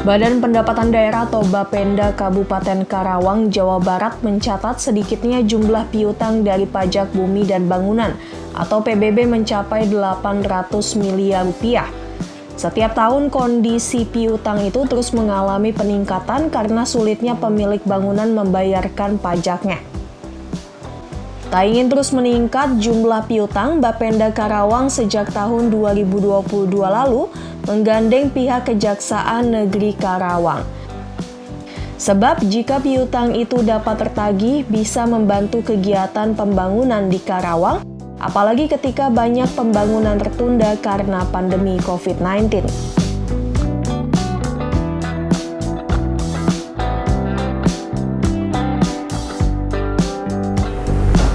Badan Pendapatan Daerah atau Bapenda Kabupaten Karawang, Jawa Barat mencatat sedikitnya jumlah piutang dari pajak bumi dan bangunan atau PBB mencapai 800 miliar rupiah. Setiap tahun kondisi piutang itu terus mengalami peningkatan karena sulitnya pemilik bangunan membayarkan pajaknya. Tak ingin terus meningkat jumlah piutang, Bapenda Karawang sejak tahun 2022 lalu menggandeng pihak Kejaksaan Negeri Karawang. Sebab jika piutang itu dapat tertagih bisa membantu kegiatan pembangunan di Karawang, apalagi ketika banyak pembangunan tertunda karena pandemi COVID-19.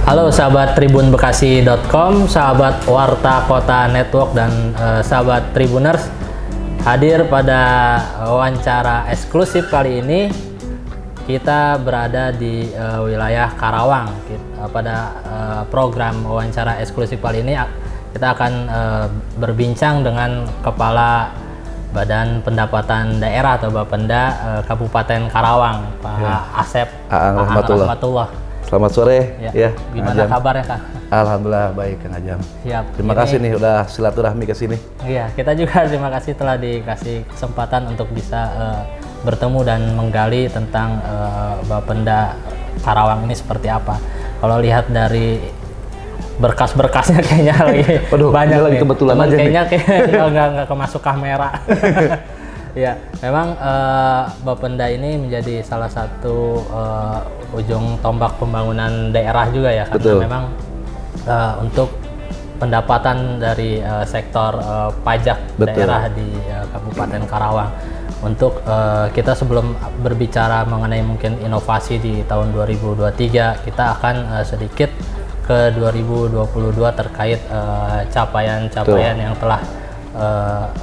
Halo sahabat tribunbekasi.com, sahabat Warta Kota Network, dan sahabat Tribuners. Hadir pada wawancara eksklusif kali ini, kita berada di wilayah Karawang. Pada program wawancara eksklusif kali ini, kita akan berbincang dengan Kepala Badan Pendapatan Daerah atau Bapenda Kabupaten Karawang, Pak Asep Rahmatullah. Selamat sore. Ya. Gimana kabarnya, Kang? Alhamdulillah baik, Kang Ajam. Siap. Terima kasih nih udah silaturahmi ke sini. Iya, kita juga terima kasih telah dikasih kesempatan untuk bisa bertemu dan menggali tentang Bapenda Karawang ini seperti apa. Kalau lihat dari berkas-berkasnya kayaknya lagi banyak lagi nih. Kebetulan aja kayaknya nggak kemasuk kamera. Ya, memang Bapenda ini menjadi salah satu ujung tombak pembangunan daerah juga ya, karena Betul. memang untuk pendapatan dari sektor pajak daerah di Kabupaten Karawang. Untuk kita sebelum berbicara mengenai mungkin inovasi di tahun 2023, kita akan sedikit ke 2022 terkait capaian-capaian yang telah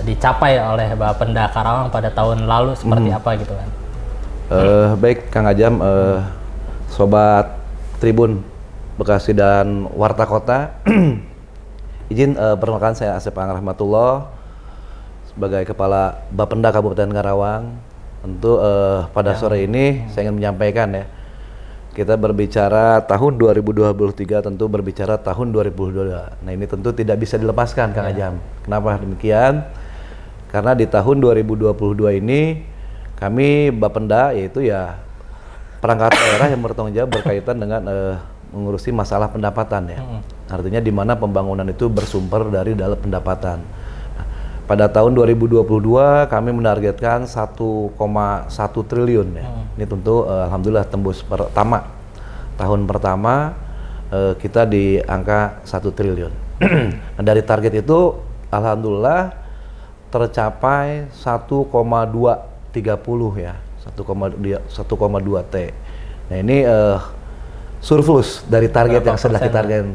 dicapai oleh Bapenda Karawang pada tahun lalu seperti apa gitu kan. Baik Kang Ajam, Sobat Tribun Bekasi dan Warta Kota, izin perkenalkan saya Asep Rahmatullah sebagai Kepala Bapenda Kabupaten Karawang. Tentu pada sore ini saya ingin menyampaikan ya, kita berbicara tahun 2023, tentu berbicara tahun 2022. Nah ini tentu tidak bisa dilepaskan Kang Ajam. Kenapa demikian? Karena di tahun 2022 ini kami Bapenda, yaitu ya perangkat daerah yang bertanggung jawab berkaitan dengan mengurusi masalah pendapatan ya. Artinya di mana pembangunan itu bersumber dari dalam pendapatan. Nah, pada tahun 2022 kami menargetkan 1,1 triliun ya. Ini tentu alhamdulillah tembus tahun pertama kita di angka 1 triliun. Nah, dari target itu alhamdulillah tercapai 1,230 ya. 1,2 T. Nah ini surplus dari target yang sudah kita target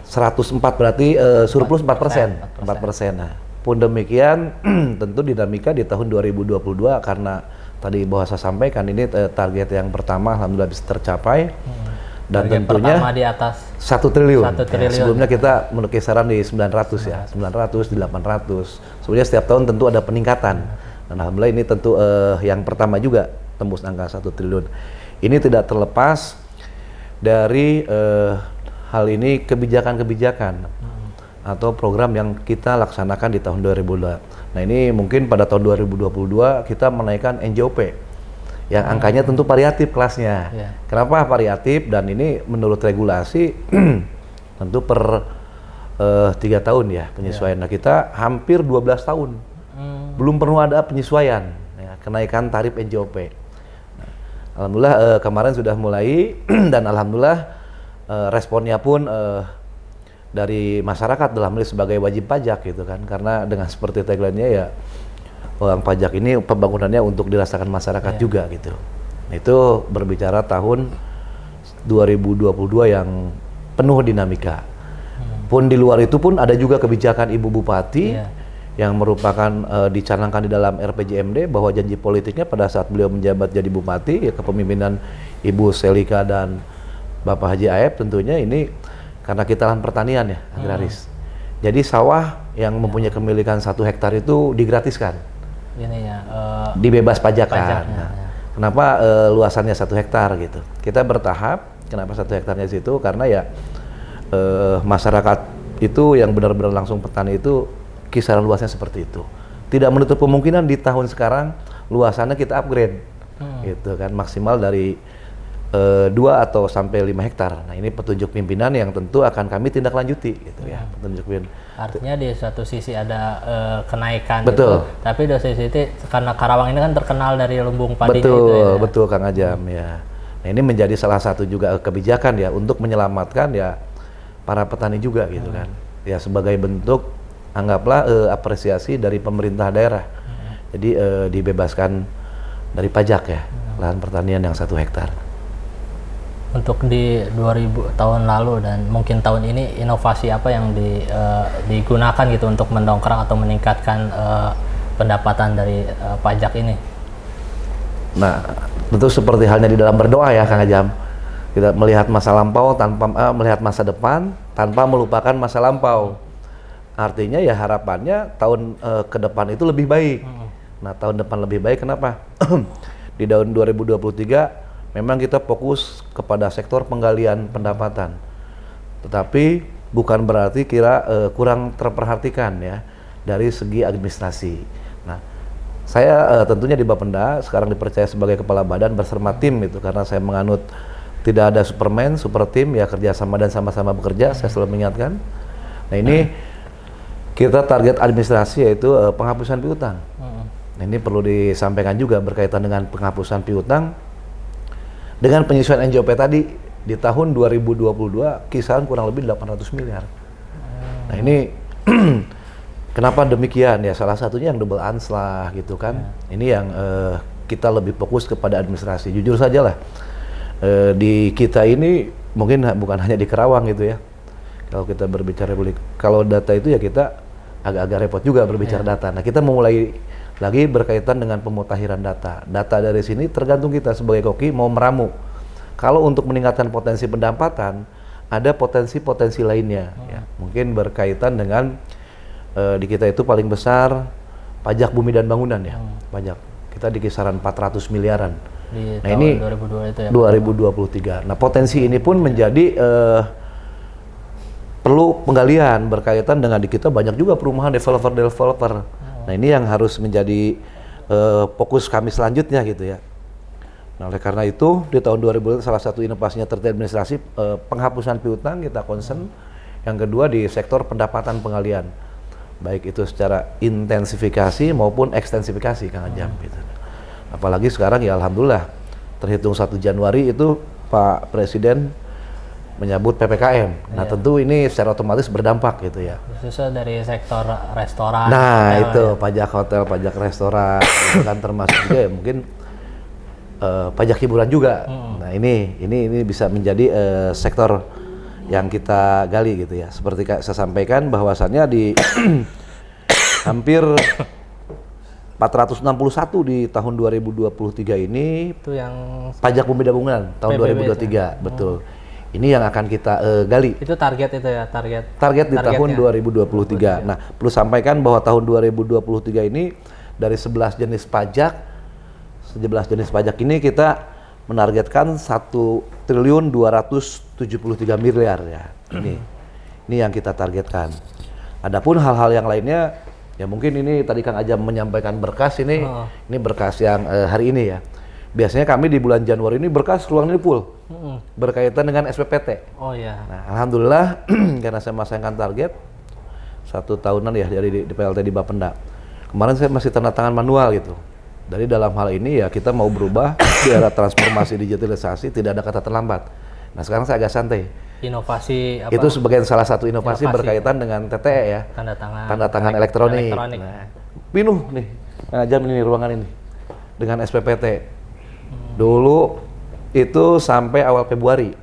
104, berarti surplus 4%. Nah, pun demikian tentu dinamika di tahun 2022 karena tadi bahwa saya sampaikan ini target yang pertama alhamdulillah bisa tercapai dan target tentunya pertama di atas 1 triliun. 1 triliun. Sebelumnya kita menukis kisaran di 900 ya, 900 di 800. Sebenarnya setiap tahun tentu ada peningkatan. Dan alhamdulillah ini tentu yang pertama juga tembus angka 1 triliun. Ini tidak terlepas dari hal ini kebijakan-kebijakan atau program yang kita laksanakan di tahun 2022. Nah ini mungkin pada tahun 2022 kita menaikkan NJOP yang angkanya tentu variatif kelasnya. Kenapa variatif? Dan ini menurut regulasi tentu per 3 tahun ya penyesuaian. Nah kita hampir 12 tahun belum perlu ada penyesuaian ya, kenaikan tarif NJOP. Nah, alhamdulillah kemarin sudah mulai dan alhamdulillah responnya pun dari masyarakat dalam hal sebagai wajib pajak gitu kan, karena dengan seperti tagline-nya ya uang pajak ini pembangunannya untuk dirasakan masyarakat juga gitu. Itu berbicara tahun 2022 yang penuh dinamika. Pun di luar itu pun ada juga kebijakan Ibu Bupati yang merupakan dicanangkan di dalam RPJMD bahwa janji politiknya pada saat beliau menjabat jadi Bupati ya, kepemimpinan Ibu Selika dan Bapak Haji Aep tentunya ini karena kita lahan pertanian ya, agraris. Jadi sawah yang mempunyai kepemilikan 1 hektar itu digratiskan. ini ya dibebas pajakan. pajaknya. Nah, Ya. kenapa luasannya 1 hektar gitu? Kita bertahap. Kenapa 1 hektarnya situ? Karena ya masyarakat itu yang benar-benar langsung petani itu kisaran luasnya seperti itu. Tidak menutup kemungkinan di tahun sekarang luasannya kita upgrade, gitu kan, maksimal dari 2 atau sampai 5 hektar. Nah ini petunjuk pimpinan yang tentu akan kami tindak lanjuti, gitu ya, petunjuk pimpinan. Artinya di satu sisi ada kenaikan Betul. gitu, tapi di satu sisi karena Karawang ini kan terkenal dari lumbung padinya Betul, itu ya. betul Kang Ajam ya. Nah ini menjadi salah satu juga kebijakan ya untuk menyelamatkan ya para petani juga gitu kan. Ya sebagai bentuk anggaplah apresiasi dari pemerintah daerah. Jadi dibebaskan dari pajak ya lahan pertanian yang 1 hektar. Untuk di 2000 tahun lalu dan mungkin tahun ini inovasi apa yang digunakan gitu untuk mendongkrak atau meningkatkan pendapatan dari pajak ini? Nah, tentu seperti halnya di dalam berdoa ya Kang Ajam. Kita melihat masa lampau tanpa melihat masa depan tanpa melupakan masa lampau. Artinya ya harapannya tahun ke depan itu lebih baik. Nah, tahun depan lebih baik kenapa? Di tahun 2023 memang kita fokus kepada sektor penggalian pendapatan. Tetapi bukan berarti kurang terperhatikan ya dari segi administrasi. Nah, saya tentunya di Bapenda sekarang dipercaya sebagai kepala badan bersama tim itu karena saya menganut tidak ada superman, super tim ya, kerjasama dan sama-sama bekerja. Saya selalu mengingatkan. Nah ini kita target administrasi yaitu penghapusan piutang. Nah ini perlu disampaikan juga berkaitan dengan penghapusan piutang dengan penyesuaian NJOP tadi di tahun 2022 kisaran kurang lebih 800 miliar. Nah ini kenapa demikian ya, salah satunya yang double anslah gitu kan. Ini yang kita lebih fokus kepada administrasi. Jujur saja lah di kita ini mungkin bukan hanya di Karawang gitu ya. Kalau kita berbicara Republik, kalau data itu ya kita agak-agak repot juga berbicara data. Nah kita memulai lagi berkaitan dengan pemutakhiran data. Data dari sini tergantung kita sebagai koki mau meramu. Kalau untuk meningkatkan potensi pendapatan, ada potensi-potensi lainnya. Ya. Mungkin berkaitan dengan di kita itu paling besar pajak bumi dan bangunan ya. Pajak kita di kisaran 400 miliaran. Di Nah tahun ini 2002 itu ya. 2023. Nah potensi ini pun menjadi perlu penggalian berkaitan dengan di kita banyak juga perumahan developer. Nah ini yang harus menjadi fokus kami selanjutnya gitu ya. Nah oleh karena itu di tahun 2000 salah satu inovasinya terkait administrasi penghapusan piutang kita concern. Yang kedua di sektor pendapatan penggalian, baik itu secara intensifikasi maupun ekstensifikasi Kang Ajam gitu. Apalagi sekarang ya alhamdulillah terhitung 1 Januari itu Pak Presiden menyambut PPKM. Nah tentu ini secara otomatis berdampak gitu ya. Khususnya dari sektor restoran. Nah hotel, itu ya. pajak hotel, pajak restoran, itu kan termasuk juga ya mungkin pajak hiburan juga. Nah ini bisa menjadi sektor yang kita gali gitu ya. Seperti saya sampaikan bahwasannya di hampir 461 di tahun 2023 ini Itu yang pajak bumi dan bangunan tahun PBB 2023 itu. betul. Ini yang akan kita gali. itu target itu ya, target Target di tahun targetnya. 2023. Nah, perlu sampaikan bahwa tahun 2023 ini dari 11 jenis pajak ini kita menargetkan 1.273 miliar ya. Ini yang kita targetkan. Adapun hal-hal yang lainnya ya mungkin ini tadi Kang Ajam menyampaikan berkas ini berkas yang hari ini ya. Biasanya kami di bulan Januari ini berkas ruang ini full berkaitan dengan SPPT. Oh ya. Nah, alhamdulillah karena saya masangkan target 1 tahunan ya dari di PLT di Bapenda. Kemarin saya masih tanda tangan manual gitu. Dari dalam hal ini ya kita mau berubah di era transformasi digitalisasi, tidak ada kata terlambat. Nah sekarang saya agak santai. Inovasi apa? Itu sebagai salah satu inovasi berkaitan dengan TTE ya. Tanda tangan elektronik. Nah, pinuh nih, jam ini ruangan ini dengan SPPT. Dulu itu sampai awal Februari.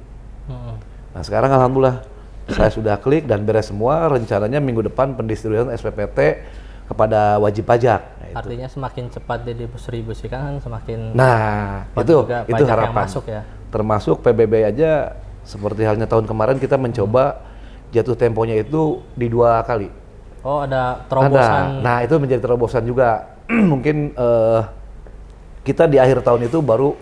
Nah sekarang alhamdulillah saya sudah klik dan beres semua. Rencananya minggu depan pendistribusian SPPT kepada wajib pajak. Nah, artinya semakin cepat didistribusikan semakin. Nah itu harapan. Masuk ya. Termasuk PBB aja. Seperti halnya tahun kemarin kita mencoba jatuh temponya itu di 2 kali. Oh ada terobosan. Nah itu menjadi terobosan juga. mungkin kita di akhir tahun itu baru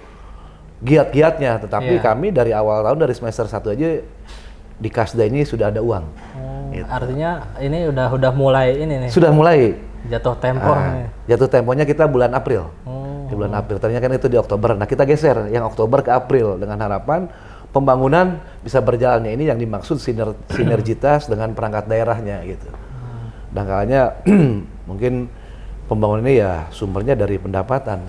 giat-giatnya, tetapi kami dari awal tahun, dari semester 1 aja di Kasda ini sudah ada uang. Gitu. Artinya ini udah mulai ini nih. Sudah mulai Jatuh tempo nih. jatuh temponya kita bulan April. Di bulan April, tadinya kan itu di Oktober. Nah, kita geser yang Oktober ke April dengan harapan pembangunan bisa berjalannya. Ini yang dimaksud sinergitas dengan perangkat daerahnya gitu. Dan kalanya mungkin pembangunan ini ya sumbernya dari pendapatan.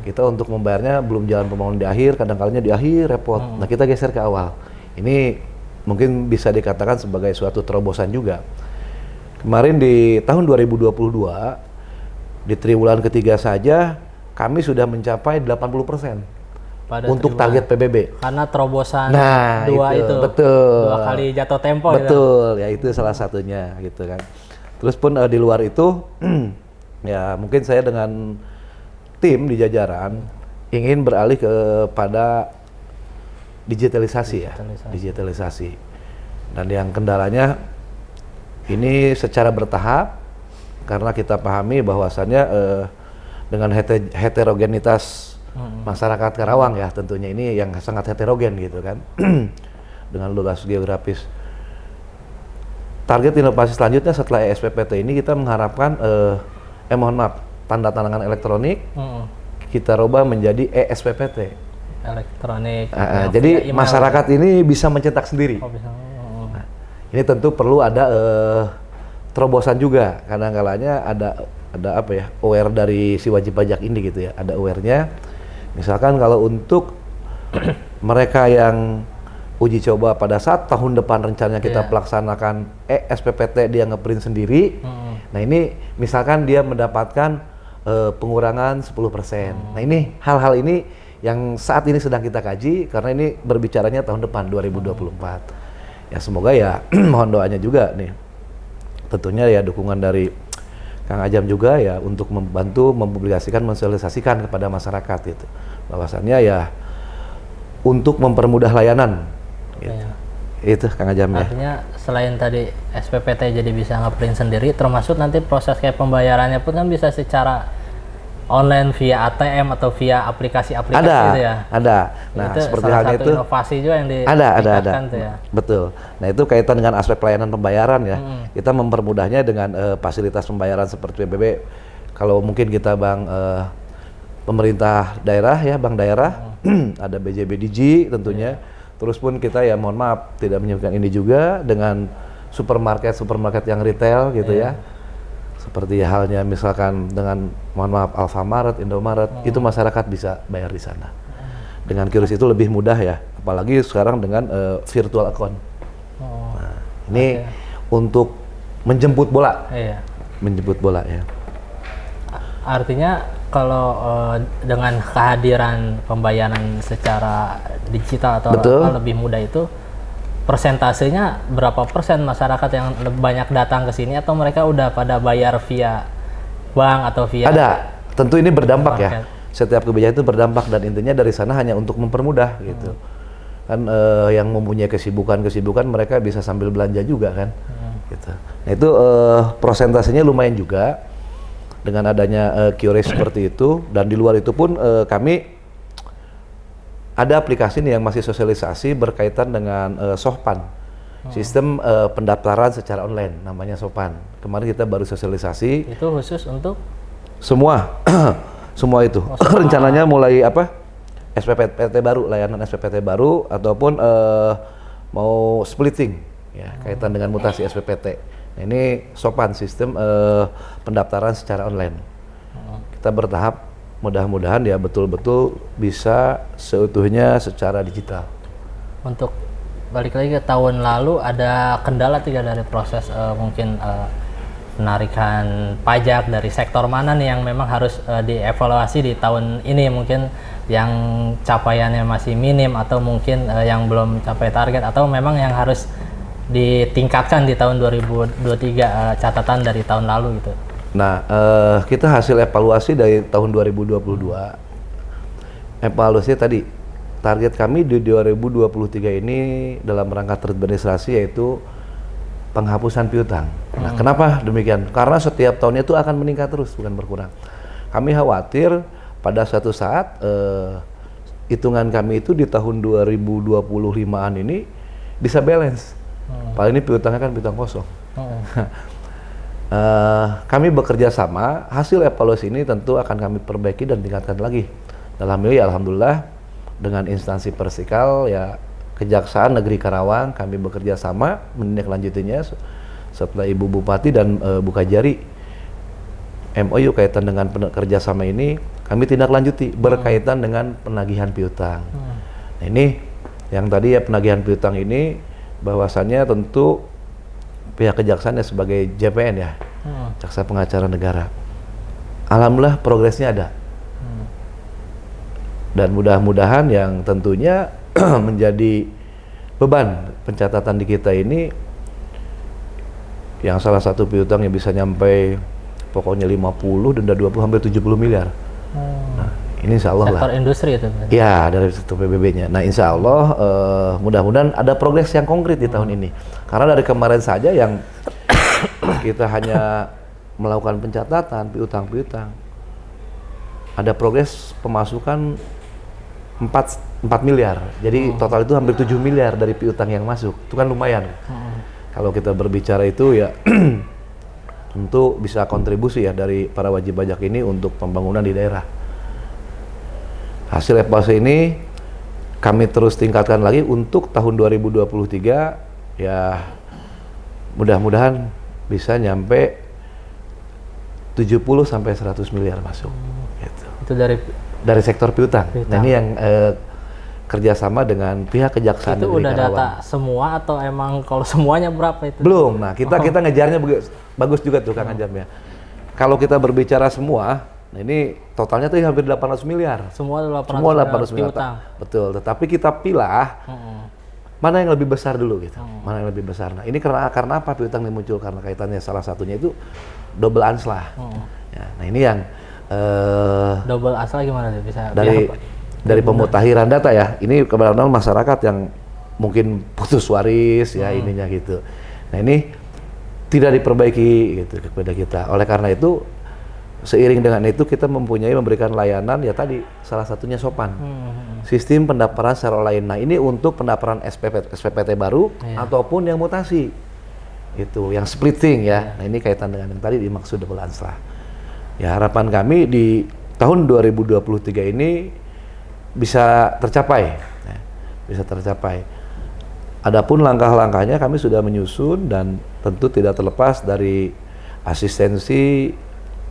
Kita untuk membayarnya belum jalan pembangunan di akhir, kadang-kalanya di akhir repot. Nah, kita geser ke awal. Ini mungkin bisa dikatakan sebagai suatu terobosan juga. Kemarin di tahun 2022 di triwulan ketiga saja kami sudah mencapai 80% untuk target PBB. Karena terobosan Nah, dua itu. Betul. 2 kali jatuh tempo. Betul, ya itu salah satunya gitu kan. Terus pun di luar itu ya mungkin saya dengan tim di jajaran ingin beralih kepada digitalisasi. Digitalisasi. Dan yang kendalanya ini secara bertahap karena kita pahami bahwasannya dengan heterogenitas masyarakat Karawang ya, tentunya ini yang sangat heterogen gitu kan. Dengan luas geografis. Target inovasi selanjutnya setelah SPPT ini kita mengharapkan mohon maaf, tanda tangan elektronik kita rubah menjadi ESPPT. Elektronik. Jadi masyarakat ini bisa mencetak sendiri. Bisa. Nah, ini tentu perlu ada terobosan juga, kadang-kalanya ada apa ya, aware dari si wajib pajak ini gitu ya, ada aware-nya. Misalkan kalau untuk mereka yang uji coba pada saat tahun depan rencananya kita pelaksanakan SPPT dia ngeprint sendiri. Nah ini misalkan dia mendapatkan pengurangan 10%. Nah ini hal-hal ini yang saat ini sedang kita kaji karena ini berbicaranya tahun depan 2024. Ya semoga ya mohon doanya juga nih. Tentunya ya dukungan dari Kang Ajam juga ya untuk membantu mempublikasikan, mensosialisasikan kepada masyarakat gitu. Bahwasannya ya untuk mempermudah layanan gitu. Itu Kang Ajam ya. Artinya selain tadi SPPT jadi bisa ngeprint sendiri, termasuk nanti proses kayak pembayarannya pun kan bisa secara online via ATM atau via aplikasi-aplikasi gitu ya. Ada. Nah, itu seperti salah halnya satu itu inovasi juga yang ada. tuh ya. Betul. Nah, itu kaitan dengan aspek pelayanan pembayaran ya. Kita mempermudahnya dengan fasilitas pembayaran seperti PBB. Kalau mungkin kita bank pemerintah daerah ya, bank daerah, ada BJB Digi tentunya. Terus pun kita ya mohon maaf tidak menyebutkan ini juga dengan supermarket yang retail gitu ya. Seperti halnya misalkan dengan mohon maaf Alfamart, Indomaret, itu masyarakat bisa bayar di sana. Dengan QRIS itu lebih mudah ya, apalagi sekarang dengan virtual account. Nah, ini untuk menjemput bola. Menjemput bola ya. Artinya kalau dengan kehadiran pembayaran secara digital atau lebih mudah itu, persentasenya berapa persen masyarakat yang banyak datang ke sini atau mereka udah pada bayar via bank atau via? Ada, tentu ini berdampak ya. Setiap kebijakan itu berdampak dan intinya dari sana hanya untuk mempermudah gitu. Kan yang mempunyai kesibukan mereka bisa sambil belanja juga kan. Gitu. Nah itu prosentasenya lumayan juga dengan adanya QRIS seperti itu, dan di luar itu pun kami ada aplikasi nih yang masih sosialisasi berkaitan dengan SOHPAN, sistem pendaftaran secara online, namanya SOHPAN. Kemarin kita baru sosialisasi. Itu khusus untuk semua, semua itu. Rencananya mulai apa? SPPT baru, layanan SPPT baru ataupun mau splitting, ya kaitan dengan mutasi SPPT. Nah, ini SOHPAN, sistem pendaftaran secara online. Kita bertahap, mudah-mudahan ya betul-betul bisa seutuhnya secara digital. Untuk balik lagi ke tahun lalu, ada kendala tidak dari proses mungkin penarikan pajak dari sektor mana nih yang memang harus dievaluasi di tahun ini, mungkin yang capaiannya masih minim atau mungkin yang belum capai target, atau memang yang harus ditingkatkan di tahun 2023 catatan dari tahun lalu gitu. Nah, kita hasil evaluasi dari tahun 2022. Evaluasi tadi, target kami di 2023 ini dalam rangka teradministrasi yaitu penghapusan piutang. Nah, kenapa demikian? Karena setiap tahunnya itu akan meningkat terus, bukan berkurang. kami khawatir pada suatu saat hitungan kami itu di tahun 2025-an ini bisa balance. Paling ini piutangnya kan piutang kosong. Kami bekerja sama, hasil evaluasi ini tentu akan kami perbaiki dan tingkatkan lagi. Dalam ini alhamdulillah dengan instansi Persikal ya Kejaksaan Negeri Karawang kami bekerja sama menindaklanjutinya setelah Ibu Bupati dan Bu Kajari MOU kaitan dengan kerjasama ini kami tindak lanjuti berkaitan dengan penagihan piutang. Nah ini yang tadi ya penagihan piutang ini bahwasannya tentu pihak kejaksaan ya sebagai JPN ya, Jaksa Pengacara Negara. Alhamdulillah progresnya ada. Dan mudah-mudahan yang tentunya menjadi beban pencatatan di kita ini yang salah satu piutang yang bisa nyampe pokoknya 50, denda 20 hampir 70 miliar. Nah, ini insya Allah sektor lah. industri itu. Ya, dari sektor PBB-nya. Nah, insya Allah mudah-mudahan ada progres yang konkret di tahun ini. Karena dari kemarin saja yang kita hanya melakukan pencatatan piutang-piutang, ada progres pemasukan 4 miliar. Jadi total itu hampir 7 miliar dari piutang yang masuk. Itu kan lumayan. Kalau kita berbicara itu ya tentu bisa kontribusi ya dari para wajib pajak ini untuk pembangunan di daerah. Hasil evaluasi ini kami terus tingkatkan lagi untuk tahun 2023 ya mudah-mudahan bisa nyampe 70 sampai 100 miliar masuk. Gitu. Itu dari sektor piutang. Nah ini yang kerjasama dengan pihak Kejaksaan itu Negeri udah Karawang. data semua atau emang kalau semuanya berapa itu? Belum. Nah kita ngejarnya bagus juga tuh Kang Ajam ya. Kalau kita berbicara semua, nah ini totalnya tuh hampir 800 miliar. Semua 800 miliar piutang. Betul. Tetapi kita pilah mana yang lebih besar dulu gitu. Mana yang lebih besar. Nah ini karena apa piutang yang muncul? Karena kaitannya salah satunya itu double anslah. Ya, nah ini yang double anslah gimana tuh bisa? Dari pemutakhiran data ya, ini kebetulan masyarakat yang mungkin putus waris ya ininya gitu. Nah ini tidak diperbaiki gitu kepada kita. Oleh karena itu seiring dengan itu kita memberikan layanan ya tadi salah satunya SOPAN, sistem pendaftaran secara lain. Nah ini untuk pendaftaran SPPT baru ataupun yang mutasi itu, yang splitting ya. Nah ini kaitan dengan yang tadi dimaksud double anslah. Ya harapan kami di tahun 2023 ini bisa tercapai, ya, bisa tercapai. Adapun langkah-langkahnya kami sudah menyusun dan tentu tidak terlepas dari asistensi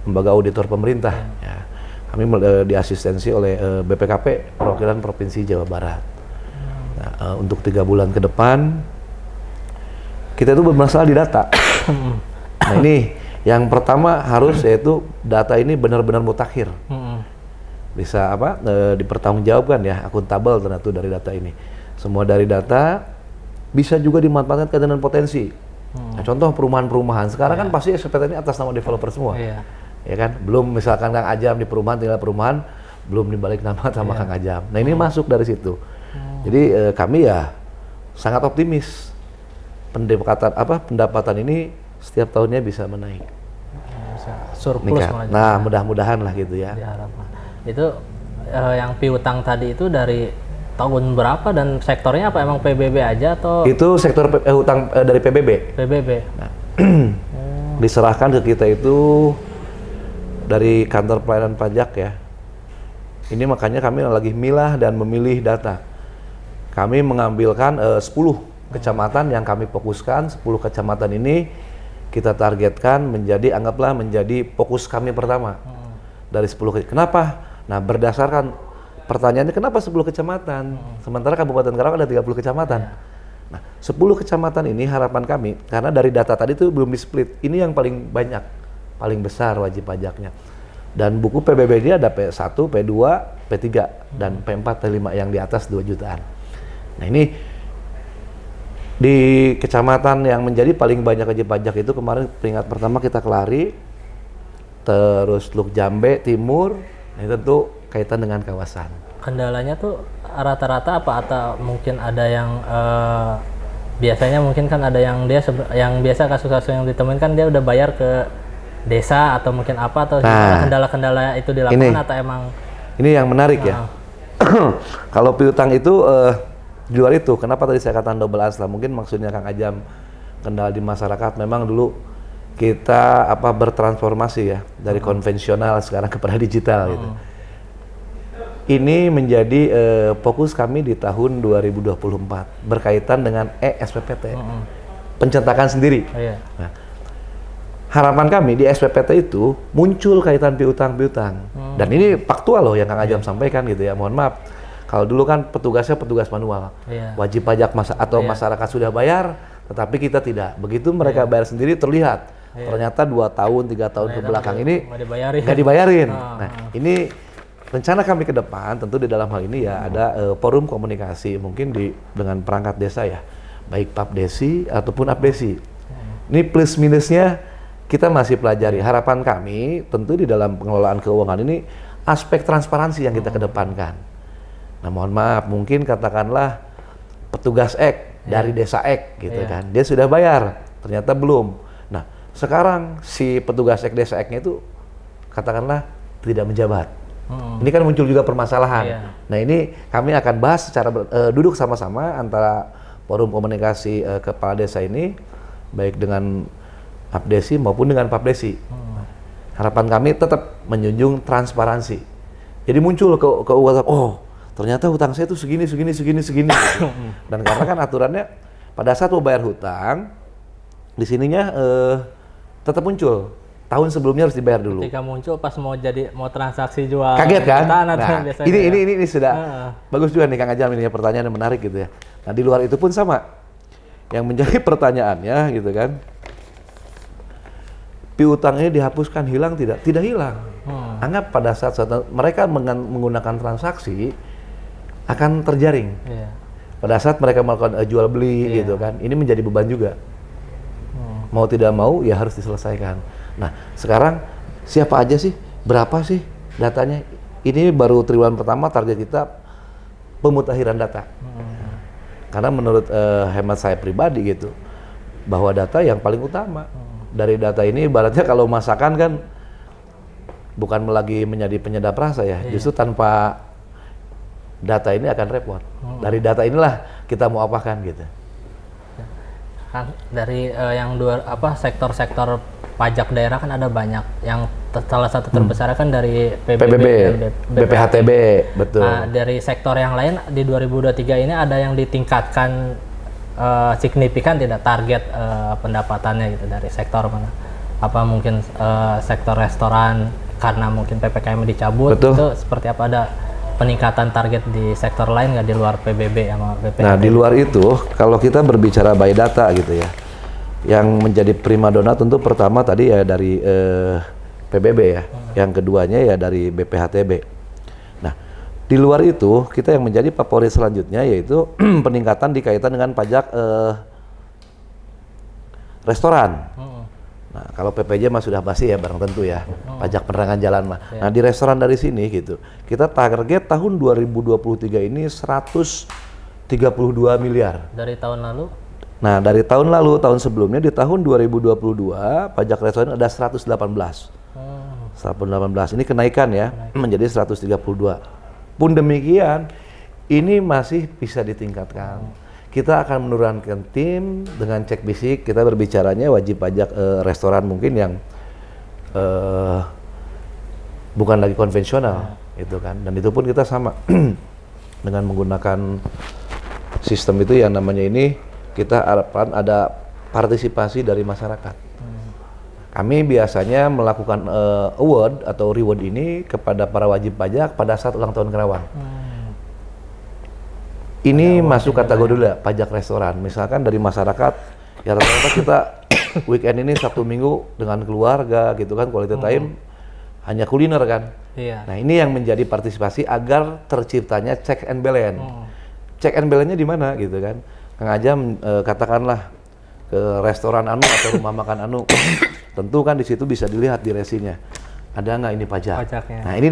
lembaga auditor pemerintah. Ya. Kami diasistensi oleh BPKP Perwakilan Provinsi Jawa Barat. Nah, untuk 3 bulan ke depan kita itu bermasalah di data. Nah ini yang pertama harus yaitu data ini benar-benar mutakhir. Bisa dipertanggungjawabkan ya, akuntabel tentu dari data ini. Semua dari data bisa juga dimanfaatkan dengan potensi. Nah, contoh perumahan-perumahan sekarang kan pasti SPT ini atas nama developer semua. Ya kan, belum misalkan Kang Ajam di perumahan tinggal perumahan belum dibalik nama sama Kang Ajam. Nah ini masuk dari situ. Jadi kami ya sangat optimis pendapatan ini setiap tahunnya bisa menaik. Bisa surplus malah. Nah mudah-mudahan lah gitu ya. Diharapkan. Itu yang piutang tadi itu dari tahun berapa dan sektornya apa emang PBB aja atau? Itu sektor hutang dari PBB. PBB. Nah, diserahkan ke kita itu dari kantor pelayanan pajak ya. Ini makanya kami lagi milah dan memilih data. Kami mengambilkan 10 kecamatan yang kami fokuskan. 10 kecamatan ini kita targetkan anggaplah menjadi fokus kami pertama. Dari 10 kenapa? Nah berdasarkan pertanyaannya kenapa 10 kecamatan? Sementara Kabupaten Karawang ada 30 kecamatan. Nah 10 kecamatan ini harapan kami, karena dari data tadi itu belum di-split, ini yang paling banyak, paling besar wajib pajaknya. Dan buku PBB ini ada P1, P2, P3, dan P4, P5 yang di atas 2 jutaan. Nah ini di kecamatan yang menjadi paling banyak wajib pajak itu kemarin peringkat pertama kita Kelari, terus Luk Jambe Timur. Nah, itu tentu kaitan dengan kawasan. Kendalanya tuh rata-rata apa atau mungkin ada yang biasanya mungkin kan ada yang dia yang biasa kasus-kasus yang ditemuin kan dia udah bayar ke desa atau mungkin apa atau Nah, kendala-kendala itu di lapangan atau emang ini yang menarik ya. Kalau piutang itu di luar itu, kenapa tadi saya katakan double asla? Mungkin maksudnya Kang Ajam kendala di masyarakat. Memang dulu kita bertransformasi ya dari konvensional sekarang kepada digital gitu. Ini menjadi fokus kami di tahun 2024 berkaitan dengan SPPT, pencetakan sendiri. Nah, harapan kami di SPPT itu muncul kaitan piutang-piutang. Dan ini faktual loh yang Kang Ajam sampaikan gitu ya. Mohon maaf, kalau dulu kan petugasnya petugas manual. Wajib pajak masyarakat sudah bayar, tetapi kita tidak. Begitu mereka bayar sendiri terlihat. Ternyata 2 tahun, 3 tahun ke belakang ini nggak dibayarin. Nah, ini rencana kami ke depan tentu di dalam hal ini ya ada forum komunikasi mungkin dengan perangkat desa ya. Baik Papdesi ataupun Apdesi. Ini plus minusnya kita masih pelajari. Harapan kami tentu di dalam pengelolaan keuangan ini aspek transparansi yang kita kedepankan. Nah, mohon maaf, mungkin katakanlah petugas X dari desa X gitu kan, dia sudah bayar, ternyata belum. Nah, sekarang si petugas X desa X-nya itu katakanlah tidak menjabat. Ini kan muncul juga permasalahan. Nah, ini kami akan bahas secara duduk sama-sama antara forum komunikasi kepala desa ini, baik dengan Apdesi maupun dengan Papdesi. Harapan kami tetap menjunjung transparansi. Jadi muncul ke WhatsApp, oh ternyata hutang saya itu segini. Gitu. Dan karena kan aturannya pada saat mau bayar hutang, di sininya tetap muncul. Tahun sebelumnya harus dibayar dulu. Ketika muncul pas mau transaksi jual. Kaget kan? Nah, ini sudah bagus juga nih Kang Ajam, ini ya, pertanyaan yang menarik gitu ya. Nah, di luar itu pun sama. Yang menjadi pertanyaannya gitu kan, piutang ini dihapuskan, hilang tidak? Tidak hilang. Anggap pada saat mereka menggunakan transaksi akan terjaring. Pada saat mereka melakukan jual beli gitu kan, ini menjadi beban juga. Mau tidak mau ya harus diselesaikan. Nah, sekarang siapa aja sih? Berapa sih datanya? Ini baru triwulan pertama target kita pemutakhiran data. Karena menurut hemat saya pribadi gitu, bahwa data yang paling utama. Dari data ini ibaratnya kalau masakan kan bukan lagi menjadi penyedap rasa ya, justru tanpa data ini akan repot. Dari data inilah kita mau apakan gitu. Kan dari sektor-sektor pajak daerah kan ada banyak. Yang salah satu terbesar kan dari PBB, BPHTB, betul. Nah, dari sektor yang lain di 2023 ini ada yang ditingkatkan signifikan tidak target pendapatannya gitu dari sektor mana? Apa mungkin sektor restoran karena mungkin PPKM dicabut, itu seperti apa, ada peningkatan target di sektor lain nggak di luar PBB sama BPHTB? Nah, di luar itu kalau kita berbicara by data gitu ya, yang menjadi primadona tentu pertama tadi ya dari PBB ya, yang keduanya ya dari BPHTB. Nah, di luar itu kita yang menjadi favorit selanjutnya yaitu peningkatan dikaitan dengan pajak restoran. Nah, kalau PPJ mah sudah basi ya barang tentu ya, pajak penerangan jalan mah. Nah, di restoran dari sini gitu, kita target tahun 2023 ini 132 miliar. Dari tahun lalu? Nah, dari tahun lalu, tahun sebelumnya di tahun 2022 pajak restoran ada 118. 118 ini kenaikan ya, menjadi 132. Pun demikian, ini masih bisa ditingkatkan. Kita akan menurunkan tim dengan cek fisik. Kita berbicaranya wajib pajak restoran mungkin yang bukan lagi konvensional, itu kan. Dan itu pun kita sama dengan menggunakan sistem itu yang namanya ini kita harapkan ada partisipasi dari masyarakat. Kami biasanya melakukan award atau reward ini kepada para wajib pajak pada saat ulang tahun Karawang. Ini masuk kategori dulu ya, pajak restoran. Misalkan dari masyarakat, ya rata-rata kita weekend ini Sabtu Minggu dengan keluarga gitu kan, quality time, hanya kuliner kan. Nah, ini yang menjadi partisipasi agar terciptanya check and balance. Check and balance-nya di mana gitu kan. Kang Ajam katakanlah ke restoran anu atau rumah makan anu, tentu kan di situ bisa dilihat di resinya. Ada nggak ini pajaknya? Nah, ini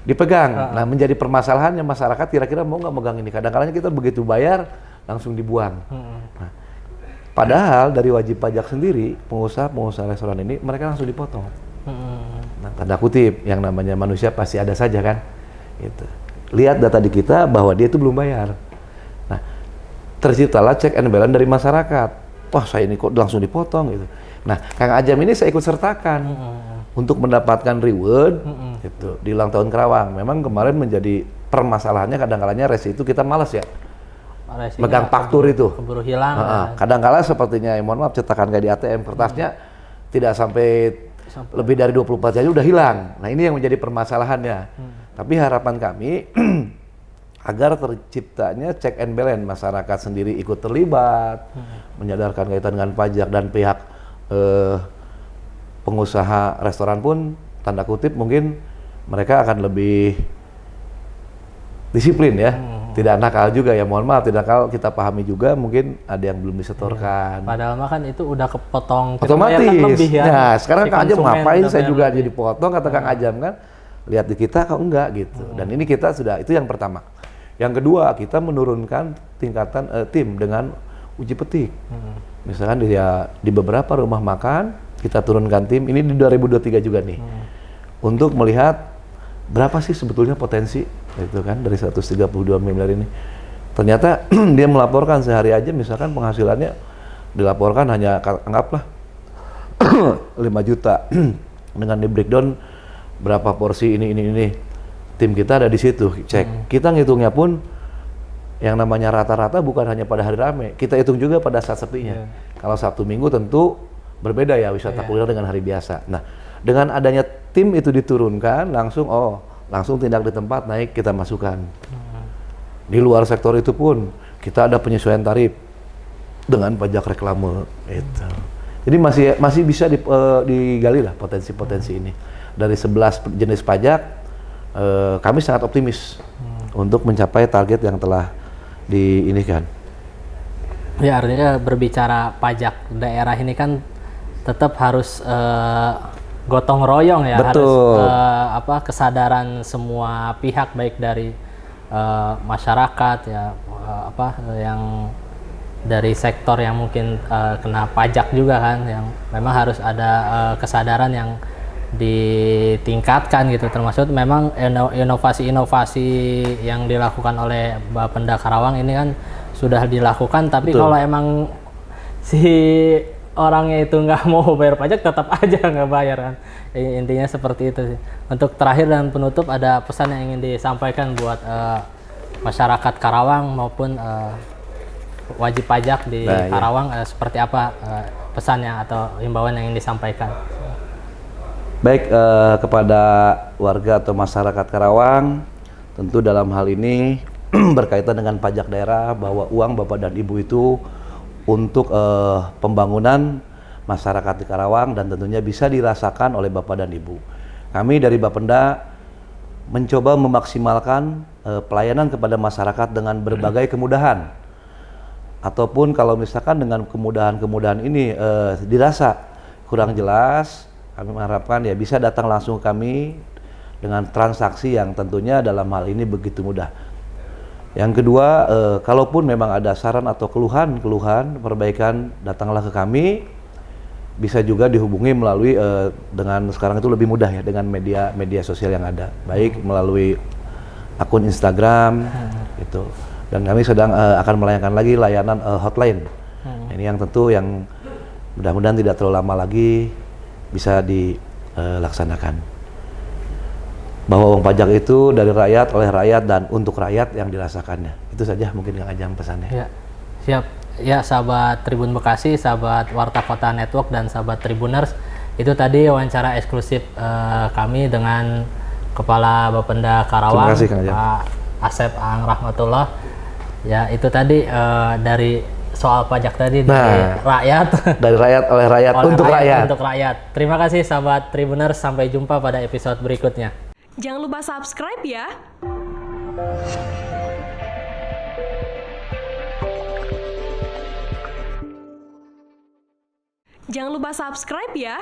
dipegang. Nah, menjadi permasalahannya masyarakat kira-kira mau nggak megang ini. Kadang-kadang kita begitu bayar langsung dibuang. Nah, Padahal dari wajib pajak sendiri, pengusaha restoran ini mereka langsung dipotong. Nah, tanda kutip, yang namanya manusia pasti ada saja kan. Gitu. Lihat data di kita bahwa dia itu belum bayar. Nah, terciptalah check and balance dari masyarakat. Wah, saya ini kok langsung dipotong gitu. Nah, Kang Ajam ini saya ikut sertakan untuk mendapatkan reward gitu, di ulang tahun Karawang. Memang kemarin menjadi permasalahannya kadang-kalanya resi itu kita malas ya. Megang faktur itu. Keburu hilang. Kadang-kala sepertinya, mohon maaf, cetakan kayak di ATM, kertasnya tidak sampai lebih dari 24 jam udah hilang. Nah, ini yang menjadi permasalahannya. Tapi harapan kami agar terciptanya check and balance, masyarakat sendiri ikut terlibat, menyadarkan kaitan dengan pajak, dan pihak pengusaha restoran pun tanda kutip mungkin mereka akan lebih disiplin ya. Tidak nakal juga ya, mohon maaf, tidak nakal, kita pahami juga mungkin ada yang belum disetorkan. Padahal mah kan itu udah kepotong. Otomatis. Lebih ya. Nah, sekarang Si Kang Ajam konsumen ngapain udah saya bayar juga lebih. jadi potong, kata Kang Ajam kan. Lihat di kita kok enggak gitu. Dan ini kita sudah, itu yang pertama. Yang kedua, kita menurunkan tingkatan tim dengan uji petik. Misalkan di beberapa rumah makan kita turunkan tim, ini di 2023 juga nih. Untuk melihat berapa sih sebetulnya potensi itu kan dari 132 miliar ini. Ternyata dia melaporkan sehari aja misalkan penghasilannya dilaporkan hanya anggaplah 5 juta dengan di breakdown berapa porsi ini. Tim kita ada di situ cek. Kita ngitungnya pun yang namanya rata-rata bukan hanya pada hari rame, kita hitung juga pada saat sepinya. Kalau Sabtu Minggu tentu berbeda ya wisata kuliner dengan hari biasa. Nah, dengan adanya tim itu diturunkan langsung tindak di tempat, naik kita masukkan. Di luar sektor itu pun kita ada penyesuaian tarif dengan pajak reklame itu. Jadi masih bisa digali lah potensi-potensi ini. Dari 11 jenis pajak kami sangat optimis untuk mencapai target yang telah diinikan. Ya, artinya berbicara pajak daerah ini kan tetap harus gotong royong ya. Betul. Harus kesadaran semua pihak, baik dari masyarakat ya, yang dari sektor yang mungkin kena pajak juga kan, yang memang harus ada kesadaran yang ditingkatkan gitu, termasuk memang inovasi-inovasi yang dilakukan oleh Bapenda Karawang ini kan sudah dilakukan, tapi Betul. kalau emang si orangnya itu nggak mau bayar pajak, tetap aja nggak bayar kan. Intinya seperti itu sih. Untuk terakhir dan penutup, ada pesan yang ingin disampaikan buat masyarakat Karawang maupun wajib pajak di Karawang, seperti apa pesannya atau himbauan yang ingin disampaikan? Baik, kepada warga atau masyarakat Karawang, tentu dalam hal ini berkaitan dengan pajak daerah, bahwa uang Bapak dan Ibu itu untuk pembangunan masyarakat di Karawang dan tentunya bisa dirasakan oleh Bapak dan Ibu. Kami dari Bapenda mencoba memaksimalkan pelayanan kepada masyarakat dengan berbagai kemudahan. Ataupun kalau misalkan dengan kemudahan-kemudahan ini dirasa kurang jelas, kami mengharapkan ya bisa datang langsung kami dengan transaksi yang tentunya dalam hal ini begitu mudah. Yang kedua, kalaupun memang ada saran atau keluhan perbaikan, datanglah ke kami. Bisa juga dihubungi melalui dengan sekarang itu lebih mudah ya, dengan media sosial yang ada, baik melalui akun Instagram gitu. Dan kami sedang akan melayangkan lagi layanan hotline. Ini yang tentu yang mudah-mudahan tidak terlalu lama lagi bisa dilaksanakan. Bahwa uang pajak itu dari rakyat, oleh rakyat, dan untuk rakyat yang dirasakannya. Itu saja mungkin Kang Ajam pesannya. Ya, siap. Ya, sahabat Tribun Bekasi, sahabat Warta Kota Network, dan sahabat Tribuners, itu tadi wawancara eksklusif kami dengan Kepala Bapenda Karawang, Terima kasih, Kang Ajam. Pak Asep Ang Rahmatullah. Ya, itu tadi dari soal pajak tadi, dari rakyat. Dari rakyat, oleh rakyat, untuk rakyat. Untuk rakyat. Terima kasih sahabat Tribuners, sampai jumpa pada episode berikutnya. Jangan lupa subscribe ya. Jangan lupa subscribe ya.